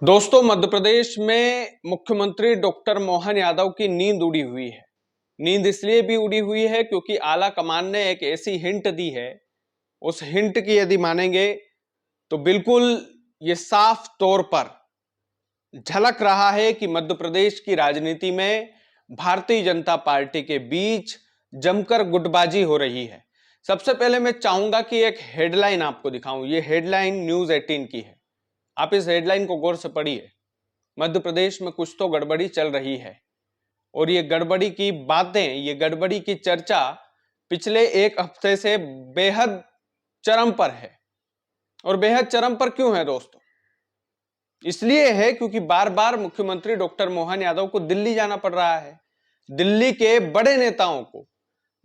दोस्तों, मध्य प्रदेश में मुख्यमंत्री डॉक्टर मोहन यादव की नींद उड़ी हुई है। नींद इसलिए भी उड़ी हुई है क्योंकि आला कमान ने एक ऐसी हिंट दी है। उस हिंट की यदि मानेंगे तो बिल्कुल ये साफ तौर पर झलक रहा है कि मध्य प्रदेश की राजनीति में भारतीय जनता पार्टी के बीच जमकर गुटबाजी हो रही है। सबसे पहले मैं चाहूंगा कि एक हेडलाइन आपको दिखाऊं। ये हेडलाइन न्यूज 18 की है। आप इस हेडलाइन को गौर से पढ़िए। मध्य प्रदेश में कुछ तो गड़बड़ी चल रही है और ये गड़बड़ी की बातें, ये गड़बड़ी की चर्चा पिछले एक हफ्ते से बेहद चरम पर है। और बेहद चरम पर क्यों है दोस्तों? इसलिए है क्योंकि बार बार मुख्यमंत्री डॉक्टर मोहन यादव को दिल्ली जाना पड़ रहा है। दिल्ली के बड़े नेताओं को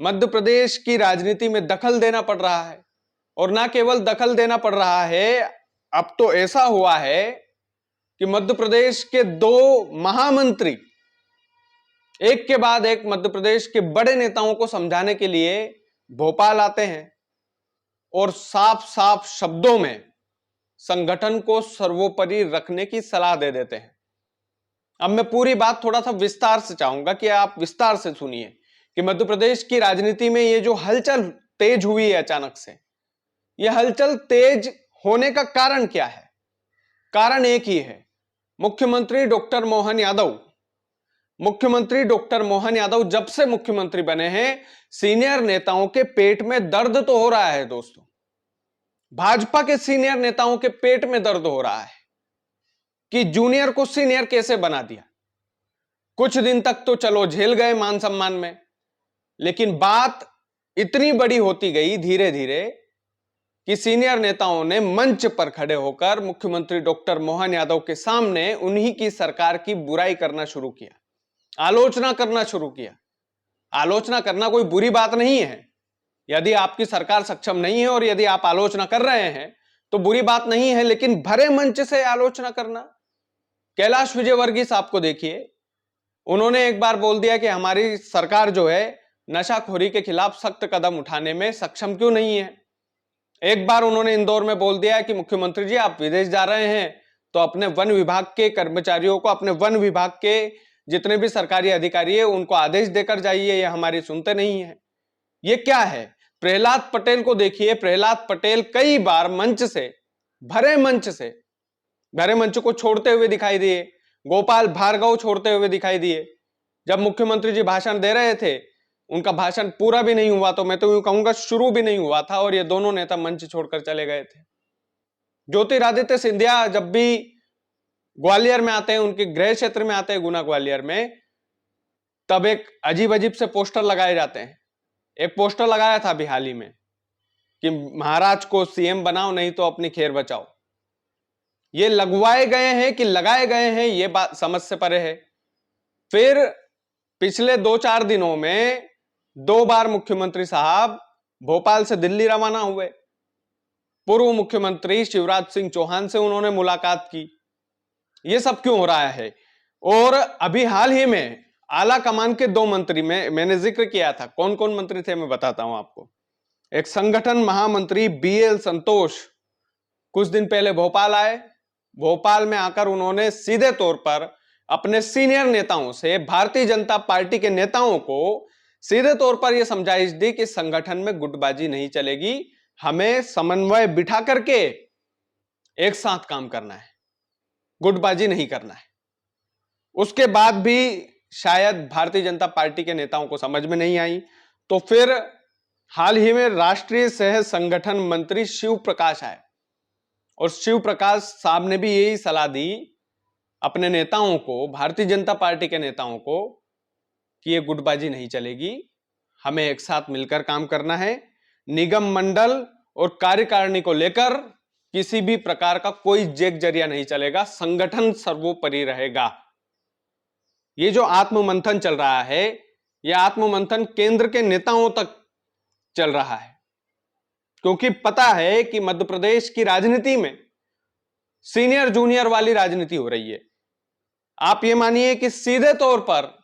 मध्य प्रदेश की राजनीति में दखल देना पड़ रहा है। और ना केवल दखल देना पड़ रहा है, अब तो ऐसा हुआ है कि मध्य प्रदेश के दो महामंत्री एक के बाद एक मध्य प्रदेश के बड़े नेताओं को समझाने के लिए भोपाल आते हैं और साफ साफ शब्दों में संगठन को सर्वोपरि रखने की सलाह दे देते हैं। अब मैं पूरी बात थोड़ा सा विस्तार से चाहूंगा कि आप विस्तार से सुनिए कि मध्य प्रदेश की राजनीति में ये जो हलचल तेज हुई है अचानक से, यह हलचल तेज होने का कारण क्या है? कारण एक ही है। मुख्यमंत्री डॉक्टर मोहन यादव जब से मुख्यमंत्री बने हैं, सीनियर नेताओं के पेट में दर्द तो हो रहा है दोस्तों। भाजपा के सीनियर नेताओं के पेट में दर्द हो रहा है कि जूनियर को सीनियर कैसे बना दिया। कुछ दिन तक तो चलो झेल गए मान सम्मान में, लेकिन बात इतनी बड़ी होती गई धीरे धीरे कि सीनियर नेताओं ने मंच पर खड़े होकर मुख्यमंत्री डॉक्टर मोहन यादव के सामने उन्हीं की सरकार की बुराई करना शुरू किया, आलोचना करना शुरू किया। आलोचना करना कोई बुरी बात नहीं है। यदि आपकी सरकार सक्षम नहीं है और यदि आप आलोचना कर रहे हैं तो बुरी बात नहीं है, लेकिन भरे मंच से आलोचना करना। कैलाश विजयवर्गीय आपको देखिए, उन्होंने एक बार बोल दिया कि हमारी सरकार जो है नशाखोरी के खिलाफ सख्त कदम उठाने में सक्षम क्यों नहीं है। एक बार उन्होंने इंदौर में बोल दिया कि मुख्यमंत्री जी आप विदेश जा रहे हैं तो अपने वन विभाग के कर्मचारियों को, अपने वन विभाग के जितने भी सरकारी अधिकारी है उनको आदेश देकर जाइए, ये हमारी सुनते नहीं है। ये क्या है? प्रहलाद पटेल को देखिए, प्रहलाद पटेल कई बार मंच से, भरे मंच को छोड़ते हुए दिखाई दिए। गोपाल भार्गव छोड़ते हुए दिखाई दिए। जब मुख्यमंत्री जी भाषण दे रहे थे, उनका भाषण पूरा भी नहीं हुआ तो मैं तो यूं कहूंगा शुरू भी नहीं हुआ था और ये दोनों नेता मंच छोड़कर चले गए थे। ज्योतिरादित्य सिंधिया जब भी ग्वालियर में आते हैं, उनके गृह क्षेत्र में आते हैं गुना ग्वालियर में, तब एक अजीब अजीब से पोस्टर लगाए जाते हैं। एक पोस्टर लगाया था अभी हाल ही में कि महाराज को सीएम बनाओ नहीं तो अपनी खैर बचाओ। ये लगवाए गए हैं कि लगाए गए हैं, ये बात समझ से परे है। फिर पिछले 2-4 दिनों में 2 बार मुख्यमंत्री साहब भोपाल से दिल्ली रवाना हुए। पूर्व मुख्यमंत्री शिवराज सिंह चौहान से उन्होंने मुलाकात की। ये सब क्यों हो रहा है? और अभी हाल ही में आला कमान के 2 मंत्री में मैंने जिक्र किया था, कौन कौन मंत्री थे मैं बताता हूं आपको। एक संगठन महामंत्री बीएल संतोष कुछ दिन पहले भोपाल आए। भोपाल में आकर उन्होंने सीधे तौर पर अपने सीनियर नेताओं से, भारतीय जनता पार्टी के नेताओं को सीधे तौर पर यह समझाइश दी कि संगठन में गुटबाजी नहीं चलेगी, हमें समन्वय बिठा करके एक साथ काम करना है, गुटबाजी नहीं करना है। उसके बाद भी शायद भारतीय जनता पार्टी के नेताओं को समझ में नहीं आई, तो फिर हाल ही में राष्ट्रीय सह संगठन मंत्री शिव प्रकाश आए और शिव प्रकाश साहब ने भी यही सलाह दी अपने नेताओं को, भारतीय जनता पार्टी के नेताओं को, कि ये गुटबाजी नहीं चलेगी, हमें एक साथ मिलकर काम करना है। निगम मंडल और कार्यकारिणी को लेकर किसी भी प्रकार का कोई जेक जरिया नहीं चलेगा, संगठन सर्वोपरि रहेगा। ये जो आत्ममंथन चल रहा है, यह आत्ममंथन केंद्र के नेताओं तक चल रहा है, क्योंकि पता है कि मध्य प्रदेश की राजनीति में सीनियर जूनियर वाली राजनीति हो रही है। आप ये मानिए कि सीधे तौर पर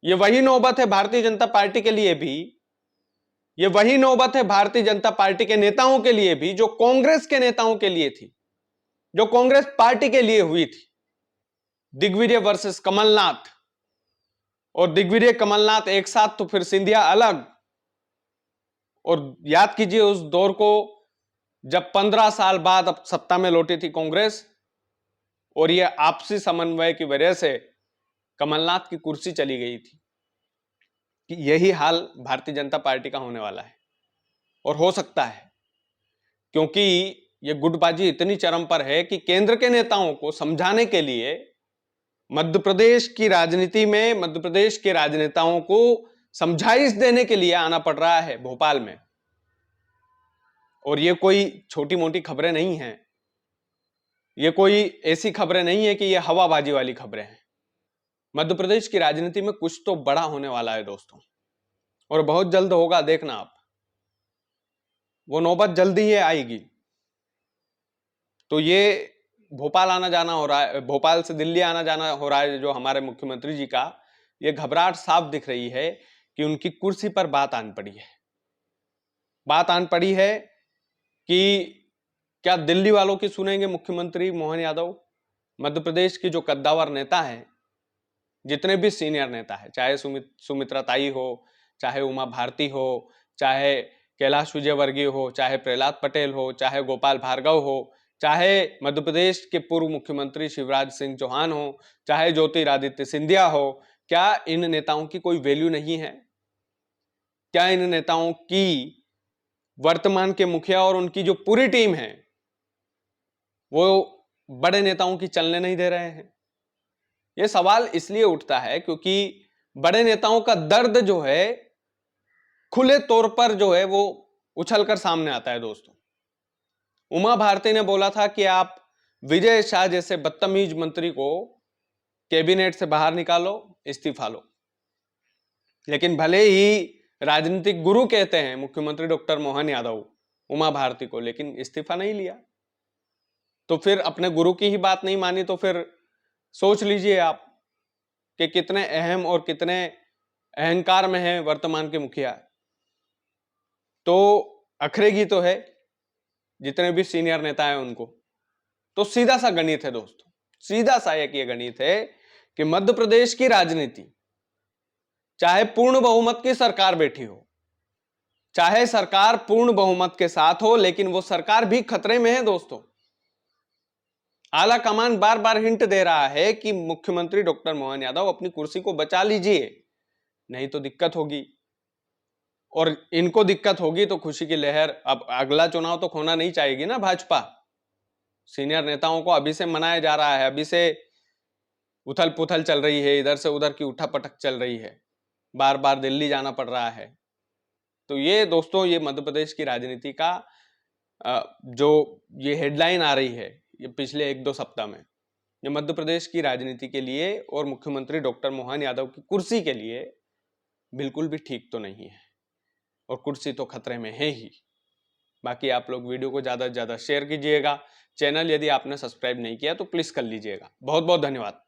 यह वही नौबत है भारतीय जनता पार्टी के लिए भी, यह वही नौबत है भारतीय जनता पार्टी के नेताओं के लिए भी जो कांग्रेस के नेताओं के लिए थी, जो कांग्रेस पार्टी के लिए हुई थी। दिग्विजय वर्सेस कमलनाथ, और दिग्विजय कमलनाथ एक साथ तो फिर सिंधिया अलग। और याद कीजिए उस दौर को जब 15 साल बाद अब सत्ता में लौटी थी कांग्रेस, और यह आपसी समन्वय की वजह से कमलनाथ की कुर्सी चली गई थी। कि यही हाल भारतीय जनता पार्टी का होने वाला है और हो सकता है, क्योंकि यह गुटबाजी इतनी चरम पर है कि केंद्र के नेताओं को समझाने के लिए मध्य प्रदेश की राजनीति में, मध्य प्रदेश के राजनेताओं को समझाइश देने के लिए आना पड़ रहा है भोपाल में। और ये कोई छोटी मोटी खबरें नहीं हैं, ये कोई ऐसी खबरें नहीं है कि ये हवाबाजी वाली खबरें हैं। मध्य प्रदेश की राजनीति में कुछ तो बड़ा होने वाला है दोस्तों, और बहुत जल्द होगा, देखना आप, वो नौबत जल्दी ही आएगी। तो ये भोपाल आना जाना हो रहा है, भोपाल से दिल्ली आना जाना हो रहा है जो हमारे मुख्यमंत्री जी का, ये घबराहट साफ दिख रही है कि उनकी कुर्सी पर बात आन पड़ी है। बात आन पड़ी है कि क्या दिल्ली वालों की सुनेंगे मुख्यमंत्री मोहन यादव? मध्य प्रदेश की जो कद्दावर नेता है, जितने भी सीनियर नेता है, चाहे सुमित्रा ताई हो, चाहे उमा भारती हो, चाहे कैलाश विजयवर्गीय हो, चाहे प्रहलाद पटेल हो, चाहे गोपाल भार्गव हो, चाहे मध्य प्रदेश के पूर्व मुख्यमंत्री शिवराज सिंह चौहान हो, चाहे ज्योतिरादित्य सिंधिया हो, क्या इन नेताओं की कोई वैल्यू नहीं है? क्या इन नेताओं की, वर्तमान के मुखिया और उनकी जो पूरी टीम है, वो बड़े नेताओं की चलने नहीं दे रहे हैं? यह सवाल इसलिए उठता है क्योंकि बड़े नेताओं का दर्द जो है खुले तौर पर जो है वो उछलकर सामने आता है दोस्तों। उमा भारती ने बोला था कि आप विजय शाह जैसे बदतमीज मंत्री को कैबिनेट से बाहर निकालो, इस्तीफा लो। लेकिन भले ही राजनीतिक गुरु कहते हैं मुख्यमंत्री डॉक्टर मोहन यादव उमा भारती को, लेकिन इस्तीफा नहीं लिया। तो फिर अपने गुरु की ही बात नहीं मानी तो फिर सोच लीजिए आप कि कितने अहम और कितने अहंकार में है वर्तमान के मुखिया। तो अखरेगी तो है जितने भी सीनियर नेता हैं उनको। तो सीधा सा गणित है दोस्तों, सीधा सा एक ये गणित है कि मध्य प्रदेश की राजनीति, चाहे पूर्ण बहुमत की सरकार बैठी हो, चाहे सरकार पूर्ण बहुमत के साथ हो, लेकिन वो सरकार भी खतरे में है दोस्तों। आला कमान बार बार हिंट दे रहा है कि मुख्यमंत्री डॉक्टर मोहन यादव अपनी कुर्सी को बचा लीजिए, नहीं तो दिक्कत होगी। और इनको दिक्कत होगी तो खुशी की लहर, अब अगला चुनाव तो खोना नहीं चाहेगी ना भाजपा। सीनियर नेताओं को अभी से मनाया जा रहा है, अभी से उथल पुथल चल रही है, इधर से उधर की उठापटक चल रही है, बार बार दिल्ली जाना पड़ रहा है। तो ये दोस्तों, ये मध्य प्रदेश की राजनीति का जो ये हेडलाइन आ रही है ये पिछले 1-2 सप्ताह में, ये मध्य प्रदेश की राजनीति के लिए और मुख्यमंत्री डॉक्टर मोहन यादव की कुर्सी के लिए बिल्कुल भी ठीक तो नहीं है, और कुर्सी तो खतरे में है ही। बाकी आप लोग वीडियो को ज़्यादा से ज़्यादा शेयर कीजिएगा। चैनल यदि आपने सब्सक्राइब नहीं किया तो प्लीज़ कर लीजिएगा। बहुत बहुत धन्यवाद।